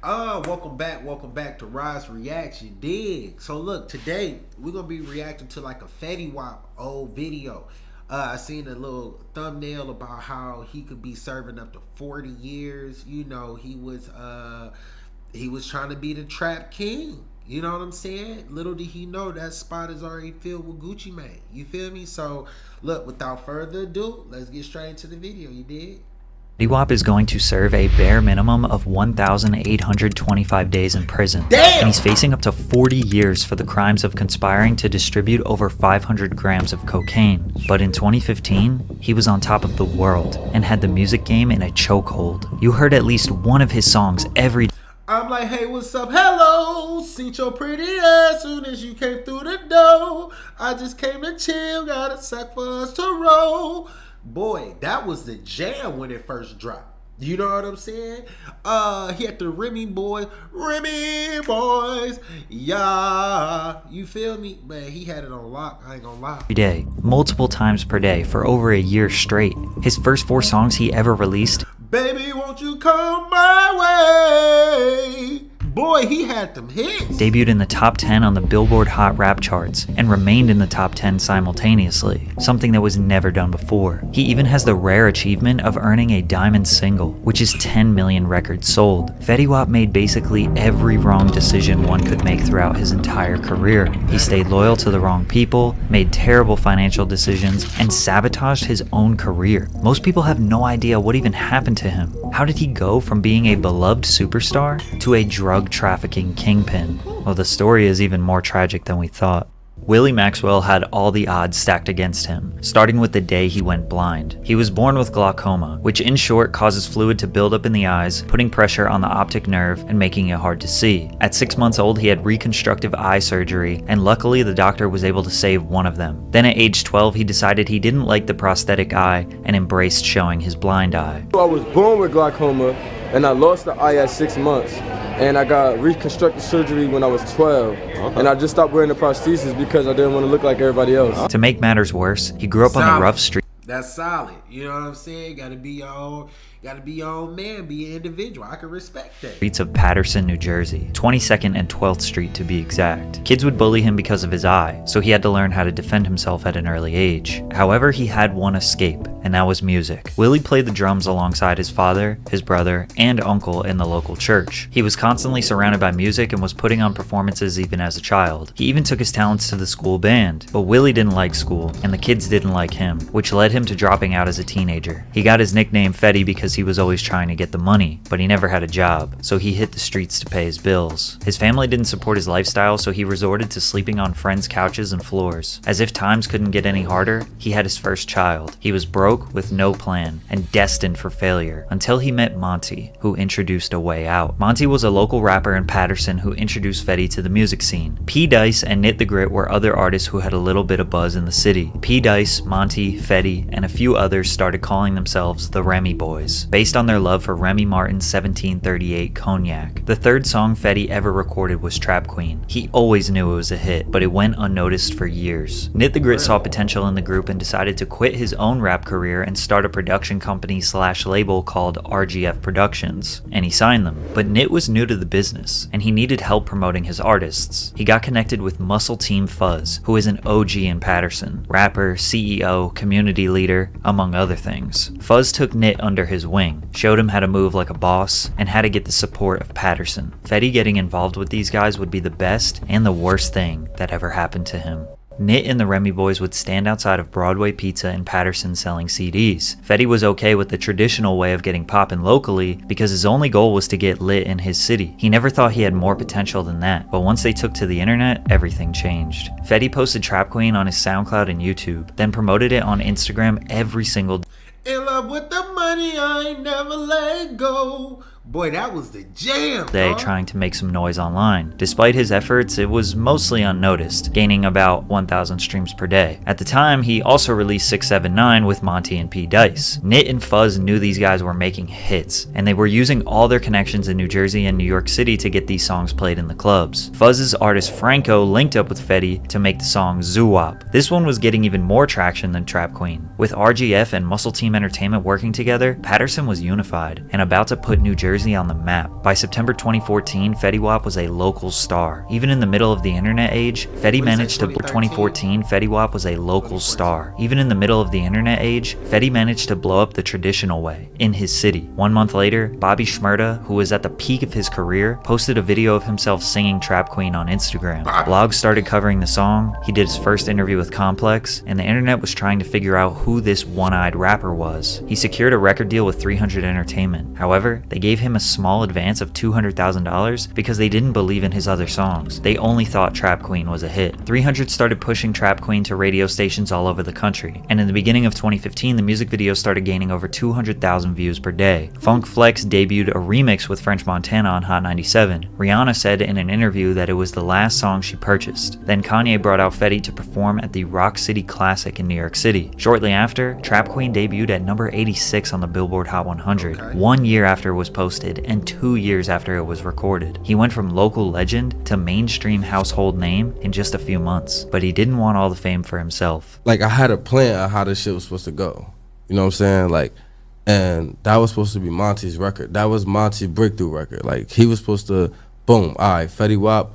Welcome back to Rise Reaction. Dig. So look, today we're gonna be reacting to like a Fetty Wap old video. I seen a little thumbnail about how he could be serving up to 40 years. You know, he was trying to be the trap king. You know what I'm saying? Little did he know that spot is already filled with Gucci Mane. You feel me? So look, without further ado, let's get straight into the video. You dig? Fetty Wap is going to serve a bare minimum of 1,825 days in prison. Damn! And he's facing up to 40 years for the crimes of conspiring to distribute over 500 grams of cocaine. But in 2015, he was on top of the world and had the music game in a chokehold. You heard at least one of his songs every day. I'm like, hey, what's up? Hello, seen your pretty ass soon as you came through the door. I just came to chill, got a sack for us to roll. Boy, that was the jam when it first dropped. You know what I'm saying? He had the Remy boys, yeah. You feel me? Man, he had it on lock, I ain't gonna lie. Every day, multiple times per day for over a year straight. His first 4 songs he ever released, Baby, won't you come my way? Boy, he had them hits. Debuted in the top 10 on the Billboard Hot Rap charts and remained in the top 10 simultaneously, something that was never done before. He even has the rare achievement of earning a diamond single, which is 10 million records sold. Fetty Wap made basically every wrong decision one could make throughout his entire career. He stayed loyal to the wrong people, made terrible financial decisions, and sabotaged his own career. Most people have no idea what even happened to him. How did he go from being a beloved superstar to a drug trafficking kingpin? Well, the story is even more tragic than we thought. Willie Maxwell had all the odds stacked against him, starting with the day he went blind. He was born with glaucoma, which in short causes fluid to build up in the eyes, putting pressure on the optic nerve and making it hard to see. At 6 months old, he had reconstructive eye surgery, and luckily the doctor was able to save one of them. Then at age 12, he decided he didn't like the prosthetic eye and embraced showing his blind eye. I was born with glaucoma, and I lost the eye at 6 months. And I got reconstructive surgery when I was 12. And I just stopped wearing the prosthesis because I didn't want to look like everybody else. To make matters worse, he grew up on the rough street. That's solid. You know what I'm saying? Gotta be your own man, be an individual. I can respect that. Streets of Paterson, New Jersey, 22nd and 12th Street to be exact. Kids would bully him because of his eye, so he had to learn how to defend himself at an early age. However, he had one escape, and that was music. Willie played the drums alongside his father, his brother, and uncle in the local church. He was constantly surrounded by music and was putting on performances even as a child. He even took his talents to the school band, but Willie didn't like school, and the kids didn't like him, which led him to dropping out as a teenager. He got his nickname Fetty because he was always trying to get the money, but he never had a job, so he hit the streets to pay his bills. His family didn't support his lifestyle, so he resorted to sleeping on friends' couches and floors. As if times couldn't get any harder, he had his first child. He was broke with no plan and destined for failure until he met Monty, who introduced a way out. Monty was a local rapper in Paterson who introduced Fetty to the music scene. P. Dice and Knit the Grit were other artists who had a little bit of buzz in the city. P. Dice, Monty, Fetty, and a few others started calling themselves the Remy Boys, based on their love for Remy Martin's 1738 cognac. The third song Fetty ever recorded was Trap Queen. He always knew it was a hit, but it went unnoticed for years. Knit the Grit saw potential in the group and decided to quit his own rap career and start a production company / label called RGF Productions, and he signed them. But Knit was new to the business, and he needed help promoting his artists. He got connected with Muscle Team Fuzz, who is an OG in Paterson, rapper, CEO, community leader, among other things. Fuzz took Knit under his wing, showed him how to move like a boss, and how to get the support of Paterson. Fetty getting involved with these guys would be the best and the worst thing that ever happened to him. Knit and the Remy Boys would stand outside of Broadway Pizza in Paterson selling CDs. Fetty was okay with the traditional way of getting poppin' locally because his only goal was to get lit in his city. He never thought he had more potential than that, but once they took to the internet, everything changed. Fetty posted Trap Queen on his SoundCloud and YouTube, then promoted it on Instagram every single day. In love with the money, I ain't never let go. Boy, that was the jam, day trying to make some noise online. Despite his efforts, it was mostly unnoticed, gaining about 1,000 streams per day. At the time, he also released 679 with Monty and P. Dice. Knit and Fuzz knew these guys were making hits, and they were using all their connections in New Jersey and New York City to get these songs played in the clubs. Fuzz's artist Franco linked up with Fetty to make the song Zoo-Wop. This one was getting even more traction than Trap Queen. With RGF and Muscle Team Entertainment working together, Paterson was unified and about to put New Jersey Jersey on the map. By September 2014, Fetty Wap was a local star. Even in the middle of the internet age, Fetty managed to 2014, Fetty Wap was a local star. Even in the middle of the internet age, Fetty managed to blow up the traditional way, in his city. 1 month later, Bobby Shmurda, who was at the peak of his career, posted a video of himself singing Trap Queen on Instagram. Blogs started covering the song, he did his first interview with Complex, and the internet was trying to figure out who this one-eyed rapper was. He secured a record deal with 300 Entertainment. However, they gave him a small advance of $200,000 because they didn't believe in his other songs. They only thought Trap Queen was a hit. 300 started pushing Trap Queen to radio stations all over the country, and in the beginning of 2015, the music video started gaining over 200,000 views per day. Funk Flex debuted a remix with French Montana on Hot 97. Rihanna said in an interview that it was the last song she purchased. Then Kanye brought out Fetty to perform at the Rock City Classic in New York City. Shortly after, Trap Queen debuted at number 86 on the Billboard Hot 100, 1 year after it was posted and 2 years after it was recorded. He went from local legend to mainstream household name in just a few months, but he didn't want all the fame for himself. Like, I had a plan of how this shit was supposed to go. You know what I'm saying? Like, and that was supposed to be Monty's record. That was Monty's breakthrough record. Like, he was supposed to, boom, all right, Fetty Wap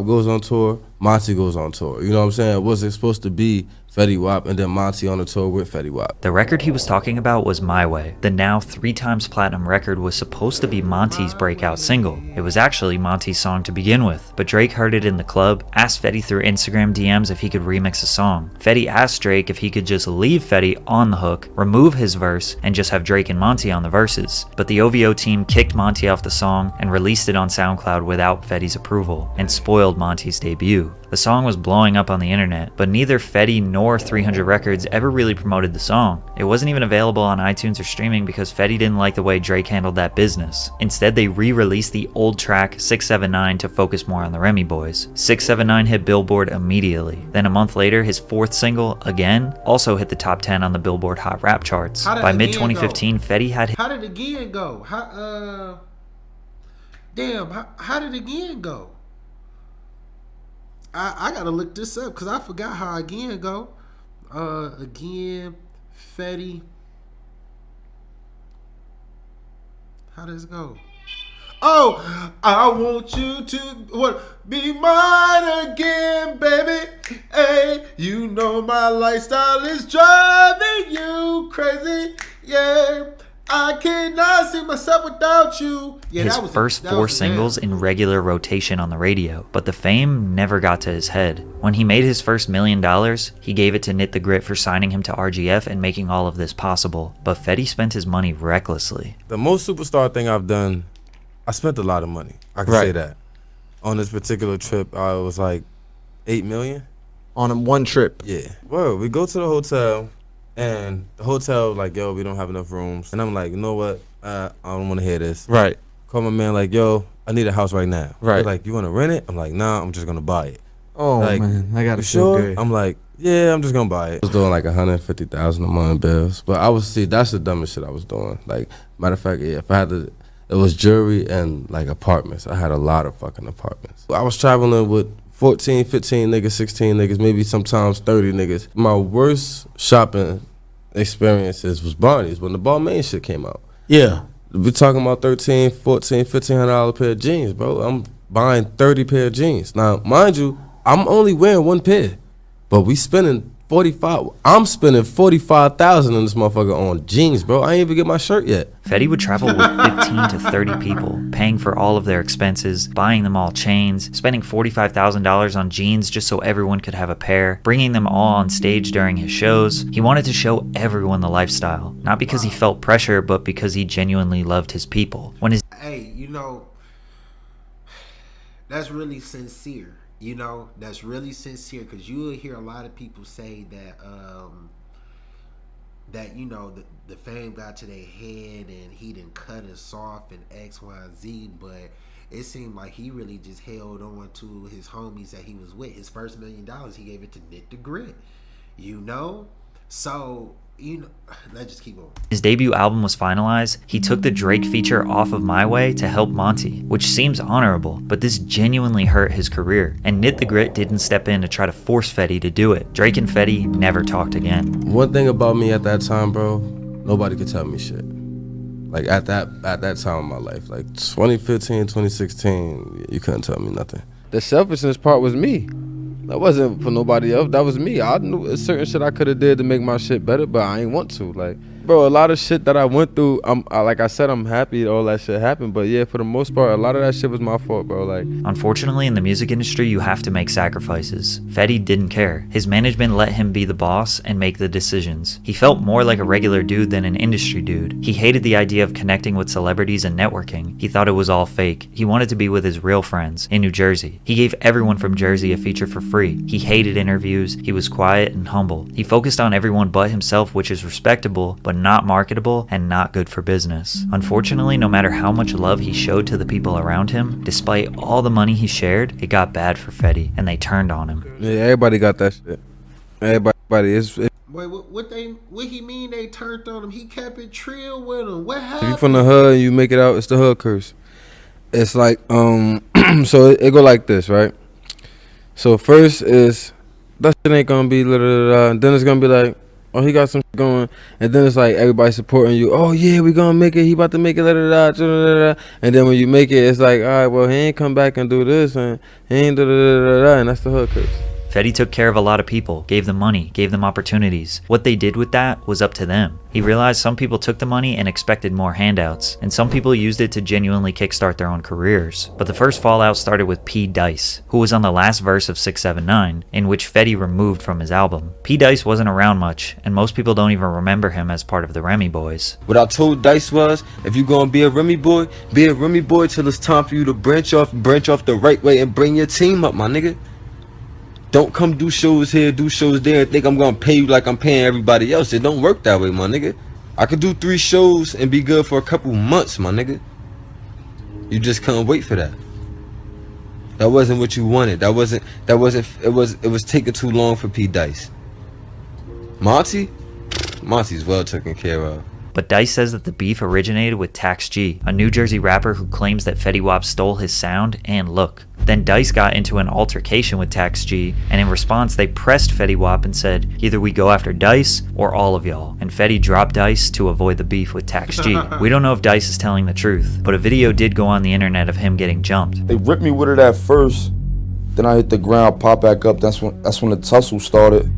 goes on tour, Monty goes on tour. You know what I'm saying? Was it supposed to be Fetty Wap and then Monty on the tour with Fetty Wap? The record he was talking about was My Way. The now 3 times platinum record was supposed to be Monty's breakout single. It was actually Monty's song to begin with, but Drake heard it in the club, asked Fetty through Instagram DMs if he could remix a song. Fetty asked Drake if he could just leave Fetty on the hook, remove his verse, and just have Drake and Monty on the verses. But the OVO team kicked Monty off the song and released it on SoundCloud without Fetty's approval, and spoiled Monty's debut. The song was blowing up on the internet, but neither Fetty nor 300 Records ever really promoted the song. It wasn't even available on iTunes or streaming because Fetty didn't like the way Drake handled that business. Instead, they re-released the old track 679 to focus more on the Remy Boys. 679 hit Billboard immediately. Then a month later, his 4th single, Again, also hit the top 10 on the Billboard Hot Rap charts. By mid-2015, Fetty had... How did Again go? How did Again go? I gotta look this up because I forgot how Again go. Again, Fetty. How does it go? Oh, I want you to be mine again, baby. Hey, you know my lifestyle is driving you crazy. Yeah. I cannot see myself without you. Yeah, his first 4 singles in regular rotation on the radio, but the fame never got to his head. When he made his first $1 million, he gave it to Knit the Grit for signing him to RGF and making all of this possible. But Fetty spent his money recklessly. The most superstar thing I've done, I spent a lot of money. I can say that. On this particular trip, I was like $8 million. On one trip? Yeah. Well, we go to the hotel. And the hotel like, yo, we don't have enough rooms. And I'm like, you know what? I don't want to hear this. Right. Call my man like, yo, I need a house right now. Right. They're like, you want to rent it? I'm like, nah, I'm just going to buy it. Oh, like, man. I got to feel good. I'm like, yeah, I'm just going to buy it. I was doing like $150,000 a month bills. But I was, see, that's the dumbest shit I was doing. Like, matter of fact, yeah, if I had to, it was jewelry and like apartments. I had a lot of fucking apartments. I was traveling with 14, 15 niggas, 16 niggas, maybe sometimes 30 niggas. My worst shopping experiences was Barney's when the Balmain shit came out. Yeah. We're talking about $1,300, $1,400, $1,500 pair of jeans, bro. I'm buying 30 pair of jeans. Now, mind you, I'm only wearing 1 pair, but we spending I'm spending $45,000 in this motherfucker on jeans, bro. I ain't even get my shirt yet. Fetty would travel with 15 to 30 people, paying for all of their expenses, buying them all chains, spending $45,000 on jeans just so everyone could have a pair, bringing them all on stage during his shows. He wanted to show everyone the lifestyle, not because he felt pressure, but because he genuinely loved his people. Hey, you know, that's really sincere. You know, that's really sincere because you will hear a lot of people say that, that you know, the fame got to their head and he didn't cut us off and X, Y, and Z, but it seemed like he really just held on to his homies that he was with. His first $1 million, he gave it to Knit the Grit, you know? So, you know, let's just keep going. His debut album was finalized. He took the Drake feature off of My Way to help Monty, which seems honorable, but this genuinely hurt his career. And Knit the Grit didn't step in to try to force Fetty to do it. Drake and Fetty never talked again. One thing about me at that time, bro, nobody could tell me shit. Like at that time of my life, like 2015, 2016, you couldn't tell me nothing. The selfishness part was me. That wasn't for nobody else. That was me. I knew a certain shit I could have did to make my shit better, but I ain't want to. Like, bro, a lot of shit that I went through, like I said, I'm happy all that shit happened. But yeah, for the most part, a lot of that shit was my fault, bro. Like, unfortunately, in the music industry, you have to make sacrifices. Fetty didn't care. His management let him be the boss and make the decisions. He felt more like a regular dude than an industry dude. He hated the idea of connecting with celebrities and networking. He thought it was all fake. He wanted to be with his real friends in New Jersey. He gave everyone from Jersey a feature for free. He hated interviews. He was quiet and humble. He focused on everyone but himself, which is respectable, but not marketable and not good for business. Unfortunately, no matter how much love he showed to the people around him, despite all the money he shared, it got bad for Fetty, and they turned on him. Yeah, everybody got that shit. Everybody is. Wait, what he mean they turned on him? He kept it trill with him. What happened? If you from the hood and you make it out, it's the hood curse. It's like, so it go like this, right? So first is, that shit ain't gonna be and then it's gonna be like, oh, he got some shit going, and then it's like everybody supporting you. Oh yeah, we gonna make it. He about to make it. And then when you make it, it's like, all right, well, he ain't come back and do this, and he ain't and that's the hood curse. Fetty took care of a lot of people, gave them money, gave them opportunities. What they did with that was up to them. He realized some people took the money and expected more handouts, and some people used it to genuinely kickstart their own careers. But the first fallout started with P. Dice, who was on the last verse of 679, in which Fetty removed from his album. P. Dice wasn't around much, and most people don't even remember him as part of the Remy Boys. What I told Dice was, if you gonna be a Remy boy till it's time for you to branch off the right way and bring your team up, my nigga. Don't come do shows here, do shows there, and think I'm gonna pay you like I'm paying everybody else. It don't work that way, my nigga. I could do 3 shows and be good for a couple months, my nigga. You just couldn't wait for that. That wasn't what you wanted. It was taking too long for P. Dice. Monty's well taken care of. But Dice says that the beef originated with Tax G, a New Jersey rapper who claims that Fetty Wap stole his sound and look. Then Dice got into an altercation with Tax G, and in response they pressed Fetty Wap and said, either we go after Dice or all of y'all. And Fetty dropped Dice to avoid the beef with Tax G. We don't know if Dice is telling the truth, but a video did go on the internet of him getting jumped. They ripped me with it at first, then I hit the ground, pop back up. That's when the tussle started.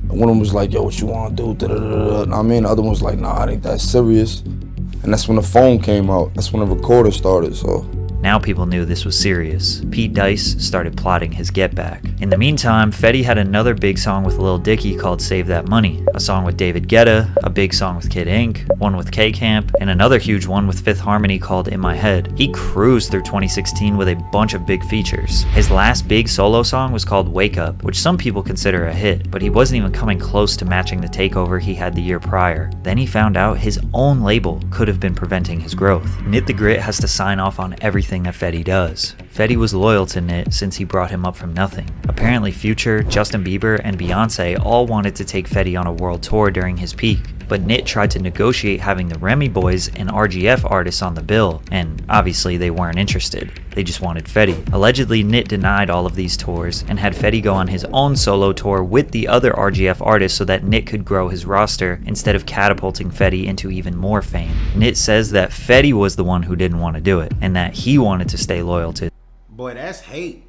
One of them was like, yo, what you want to do? I mean, the other one was like, nah, it ain't that serious. And that's when the phone came out. That's when the recorder started, so. Now people knew this was serious. Pete Dice started plotting his get back. In the meantime, Fetty had another big song with Lil Dicky called Save That Money, a song with David Guetta, a big song with Kid Ink, one with K-Camp, and another huge one with Fifth Harmony called In My Head. He cruised through 2016 with a bunch of big features. His last big solo song was called Wake Up, which some people consider a hit, but he wasn't even coming close to matching the takeover he had the year prior. Then he found out his own label could have been preventing his growth. Nit the Grit has to sign off on everything that Fetty does. Fetty was loyal to Nit since he brought him up from nothing. Apparently Future, Justin Bieber, and Beyonce all wanted to take Fetty on a world tour during his peak, but Nit tried to negotiate having the Remy Boys and RGF artists on the bill, and obviously they weren't interested. They just wanted Fetty. Allegedly, Nit denied all of these tours and had Fetty go on his own solo tour with the other RGF artists so that Nit could grow his roster instead of catapulting Fetty into even more fame. Nit says that Fetty was the one who didn't want to do it, and that he wanted to stay loyal to. Boy, that's hate.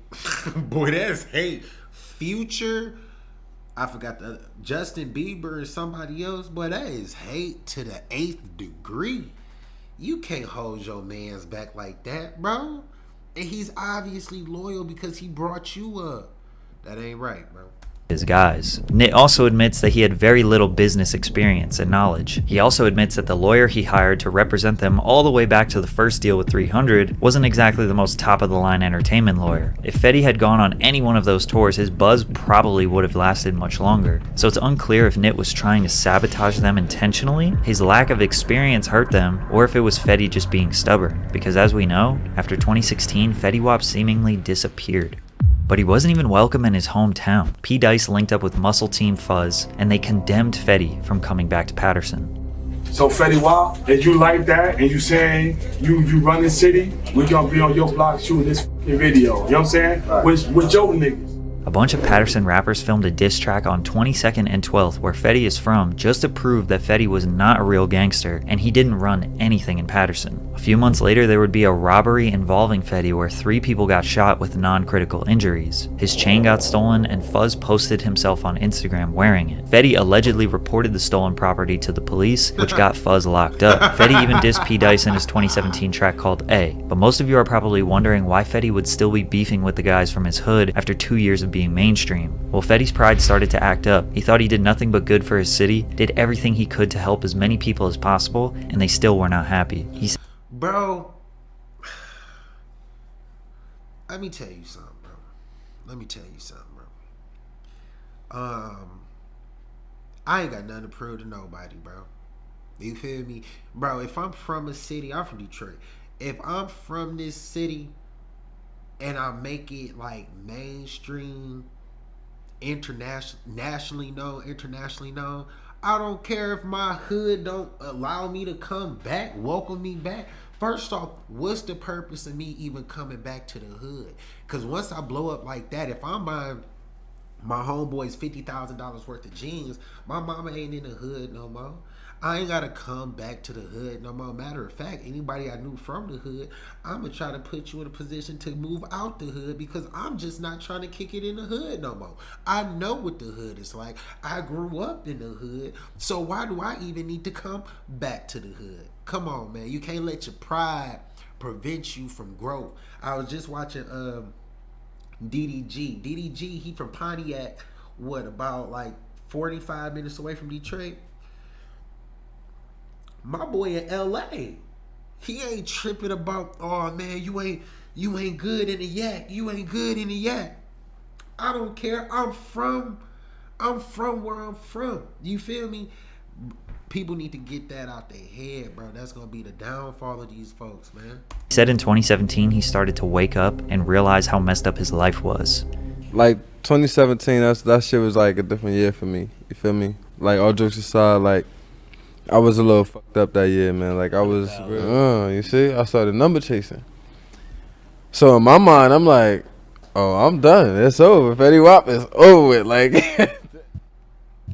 Boy, that's hate. Future, I forgot the Justin Bieber and somebody else. Boy, that is hate to the 8th degree. You can't hold your man's back like that, bro. And he's obviously loyal because he brought you up. That ain't right, bro. His guys. Nit also admits that he had very little business experience and knowledge. He also admits that the lawyer he hired to represent them all the way back to the first deal with 300 wasn't exactly the most top-of-the-line entertainment lawyer. If Fetty had gone on any one of those tours, his buzz probably would have lasted much longer. So it's unclear if Nit was trying to sabotage them intentionally, his lack of experience hurt them, or if it was Fetty just being stubborn. Because as we know, after 2016, Fetty Wap seemingly disappeared. But he wasn't even welcome in his hometown. P. Dice linked up with Muscle Team Fuzz, and they condemned Fetty from coming back to Patterson. So Fetty Wap, if you like that and you saying you run the city, we gonna be on your block shooting this video. You know what I'm saying? Right. With your niggas. A bunch of Patterson rappers filmed a diss track on 22nd and 12th where Fetty is from just to prove that Fetty was not a real gangster and he didn't run anything in Patterson. A few months later, there would be a robbery involving Fetty where 3 people got shot with non-critical injuries. His chain got stolen and Fuzz posted himself on Instagram wearing it. Fetty allegedly reported the stolen property to the police, which got Fuzz locked up. Fetty even dissed P. Dice in his 2017 track called A. But most of you are probably wondering why Fetty would still be beefing with the guys from his hood after 2 years of being mainstream. Well, Fetty's pride started to act up. He thought he did nothing but good for his city, did everything he could to help as many people as possible, and they still were not happy. He said, Bro, let me tell you something, bro. Let me tell you something, bro. I ain't got nothing to prove to nobody, bro. You feel me? Bro, if I'm from a city, I'm from Detroit. If I'm from this city and I make it like mainstream, nationally known, I don't care if my hood don't allow me to come back, welcome me back. First off, what's the purpose of me even coming back to the hood? Because once I blow up like that, if I'm buying my homeboys $50,000 worth of jeans, my mama ain't in the hood no more. I ain't gotta come back to the hood no more. Matter of fact, anybody I knew from the hood, I'm gonna try to put you in a position to move out the hood because I'm just not trying to kick it in the hood no more. I know what the hood is like. I grew up in the hood, so why do I even need to come back to the hood? Come on, man. You can't let your pride prevent you from growth. I was just watching DDG. DDG, he from Pontiac, about like 45 minutes away from Detroit? My boy in LA, he ain't tripping about, oh man, you ain't good in the yak. You ain't good in the yak. I don't care. I'm from where I'm from. You feel me? People need to get that out their head, bro. That's gonna be the downfall of these folks, man. He said in 2017 he started to wake up and realize how messed up his life was. Like 2017, that shit was like a different year for me. You feel me? Like all jokes aside, like I was a little fucked up that year, man. Like I was, you see, I started number chasing. So in my mind, I'm like, oh, I'm done. It's over. Fetty Wap is over with. Like.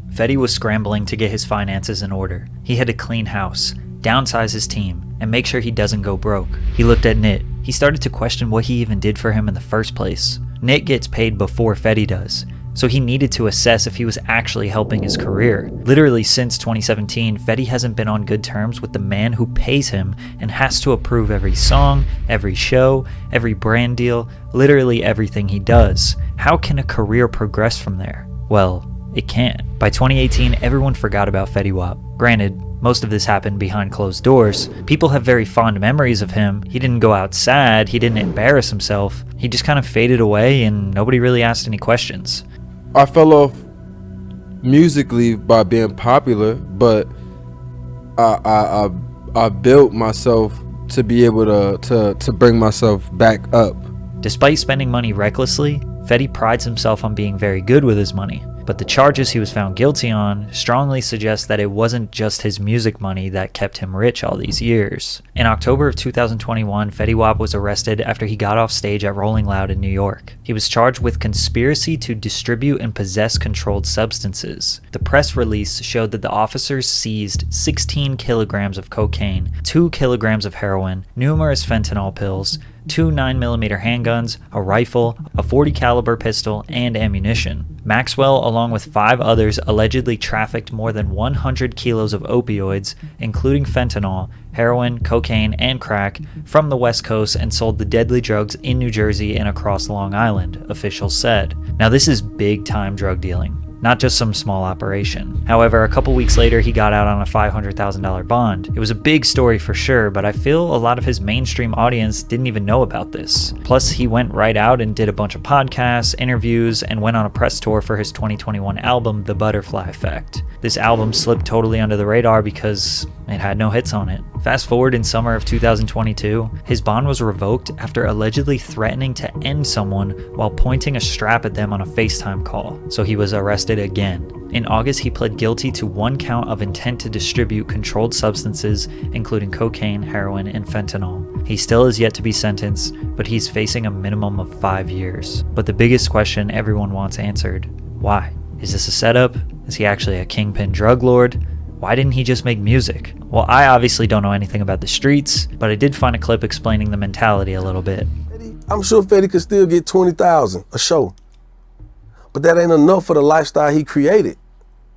Fetty was scrambling to get his finances in order. He had to clean house, downsize his team, and make sure he doesn't go broke. He looked at Nit. He started to question what he even did for him in the first place. Nit gets paid before Fetty does, so he needed to assess if he was actually helping his career. Literally since 2017, Fetty hasn't been on good terms with the man who pays him and has to approve every song, every show, every brand deal, literally everything he does. How can a career progress from there? Well, it can't. By 2018, everyone forgot about Fetty Wap. Granted, most of this happened behind closed doors. People have very fond memories of him. He didn't go out sad, he didn't embarrass himself. He just kind of faded away and nobody really asked any questions. I fell off musically by being popular, but I built myself to be able to bring myself back up. Despite spending money recklessly, Fetty prides himself on being very good with his money. But the charges he was found guilty on strongly suggest that it wasn't just his music money that kept him rich all these years. In October of 2021, Fetty Wap was arrested after he got off stage at Rolling Loud in New York. He was charged with conspiracy to distribute and possess controlled substances. The press release showed that the officers seized 16 kilograms of cocaine, 2 kilograms of heroin, numerous fentanyl pills, 2 9mm handguns, a rifle, a .40 caliber pistol, and ammunition. Maxwell, along with 5 others, allegedly trafficked more than 100 kilos of opioids, including fentanyl, heroin, cocaine, and crack, from the West Coast and sold the deadly drugs in New Jersey and across Long Island, officials said. Now this is big-time drug dealing, not just some small operation. However, a couple weeks later, he got out on a $500,000 bond. It was a big story for sure, but I feel a lot of his mainstream audience didn't even know about this. Plus, he went right out and did a bunch of podcasts, interviews, and went on a press tour for his 2021 album, The Butterfly Effect. This album slipped totally under the radar because It had no hits on it. Fast forward in summer of 2022, his bond was revoked after allegedly threatening to end someone while pointing a strap at them on a FaceTime call, so he was arrested again. In August, he pled guilty to 1 count of intent to distribute controlled substances, including cocaine, heroin, and fentanyl. He still is yet to be sentenced, but he's facing a minimum of 5 years. But the biggest question everyone wants answered: why? Is this a setup? Is he actually a kingpin drug lord? Why didn't he just make music? Well, I obviously don't know anything about the streets, but I did find a clip explaining the mentality a little bit. I'm sure Fetty could still get 20,000 a show, but that ain't enough for the lifestyle he created.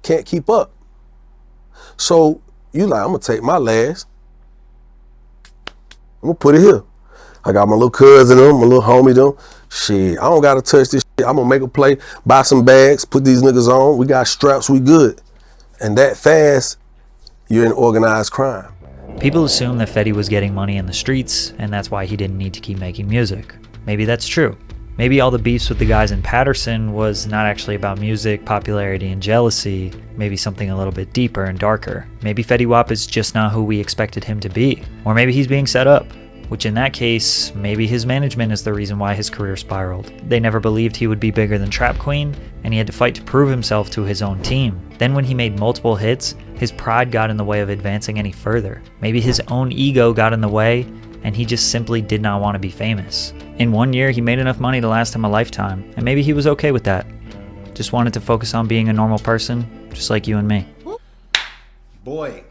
Can't keep up. So you like, I'm gonna take my last, I'm gonna put it here. I got my little cousin them, my little homie them. Shit, I don't gotta touch this shit. I'm gonna make a play, buy some bags, put these niggas on. We got straps, we good. And that fast, you're in organized crime. People assume that Fetty was getting money in the streets, and that's why he didn't need to keep making music. Maybe that's true. Maybe all the beefs with the guys in Patterson was not actually about music, popularity, and jealousy. Maybe something a little bit deeper and darker. Maybe Fetty Wap is just not who we expected him to be. Or maybe he's being set up. Which in that case, maybe his management is the reason why his career spiraled. They never believed he would be bigger than Trap Queen, and he had to fight to prove himself to his own team. Then when he made multiple hits, his pride got in the way of advancing any further. Maybe his own ego got in the way, and he just simply did not want to be famous. In 1 year, he made enough money to last him a lifetime, and maybe he was okay with that. Just wanted to focus on being a normal person, just like you and me. Boy,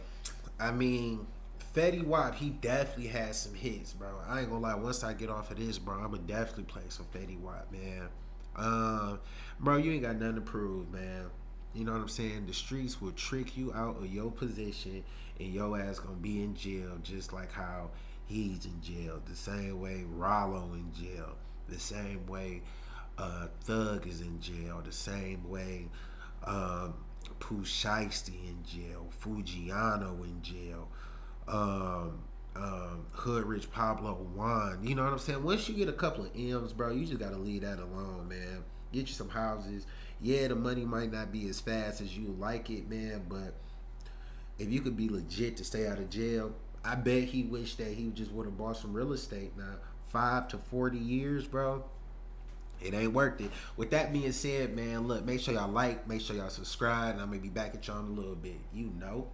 I mean, Fetty Wap, he definitely has some hits, bro. I ain't gonna lie, once I get off of this, bro, I'm gonna definitely play some Fetty Wap, man. Bro, you ain't got nothing to prove, man. You know what I'm saying? The streets will trick you out of your position, and your ass gonna be in jail, just like how he's in jail. The same way Rollo in jail. The same way Thug is in jail. The same way Pooh Shiesty in jail. Fujiano in jail. Hood Rich Pablo Juan. You know what I'm saying? Once you get a couple of M's, bro, you just gotta leave that alone, man. Get you some houses. Yeah, the money might not be as fast as you like it, man, but if you could be legit to stay out of jail, I bet he wished that he just would have bought some real estate. Now 5 to 40 years, bro, it ain't worth it. With that being said, man, look, make sure y'all like, make sure y'all subscribe, and I'm gonna be back at y'all in a little bit. You know.